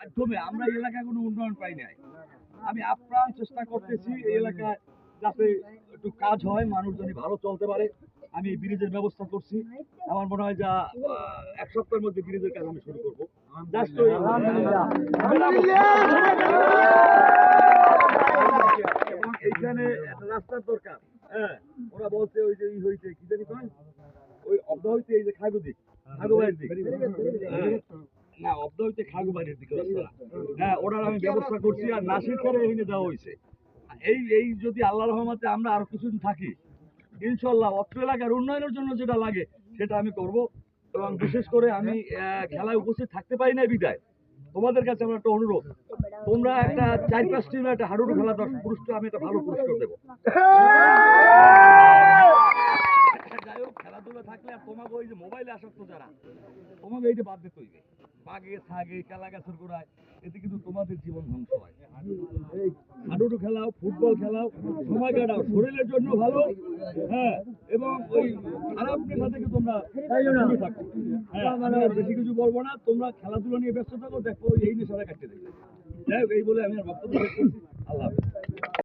মাধ্যমে আমরা এই এলাকায় কোনো উন্নয়ন পাই নাই। আমি আপ্রাণ চেষ্টা করতেছি এই এলাকায় যাতে একটু কাজ হয়, মানুষজন ভালো চলতে পারে। আমি ব্রিজের ব্যবস্থা করছি। আমার মনে হয় যা ১ সপ্তাহের মধ্যে ব্রিজের কাজ আমি শুরু করবো। জাস্ট এবং এইখানে একটা রাস্তার দরকার। হ্যাঁ, ওরা বলছে ওই যে হইতে কি জানি কয়, ওই অব্দ হইতে এই যে খাগু বাড়ির দিক, না অব্দ হইতে খাগু বাড়ির দিকে রাস্তা। হ্যাঁ, ওটার আমি ব্যবস্থা করছি। আর নাসির খারে এখানে দেওয়া হয়েছে। এই যদি আল্লাহ রহমতে আমরা আরো কিছুদিন থাকি, ইনশাল্লাহ অত্র এলাকার উন্নয়নের জন্য যেটা লাগে সেটা আমি করব। এবং বিশেষ করে আমি খেলায় উপস্থিত থাকতে পারি না বিদায় তোমাদের কাছে আমার একটা অনুরোধ, তোমরা একটা ৪-৫ টিম একটা হাডুডু খেলা পুরস্কার, আমি একটা ভালো পুরস্কার দেবো। যাই হোক, খেলাধুলা থাকলে আর তোমাকে ওই যে মোবাইলে আসক্ত যারা, তোমাকে এইটা বাদ দিতে হইবে। বাঘে ছাগে খেলা গাছের গোড়ায়, এতে কিন্তু তোমাদের জীবন ধ্বংস হয়। এই হাডুডু খেলাও, ফুটবল খেলাও, সময় কাটাও, শরীরের জন্য ভালো। হ্যাঁ, এবং ওই খারাপ নেশা থেকে তোমরা দূরে থাকো। হ্যাঁ, আমি আর বেশি কিছু বলবো না, তোমরা খেলাধুলা নিয়ে ব্যস্ত থাকো, দেখো এই নেশাটা কাটতে দেবে। যাই হোক, এই বলে আমি আর বক্তব্য শেষ করছি। আল্লাহ হাফেজ।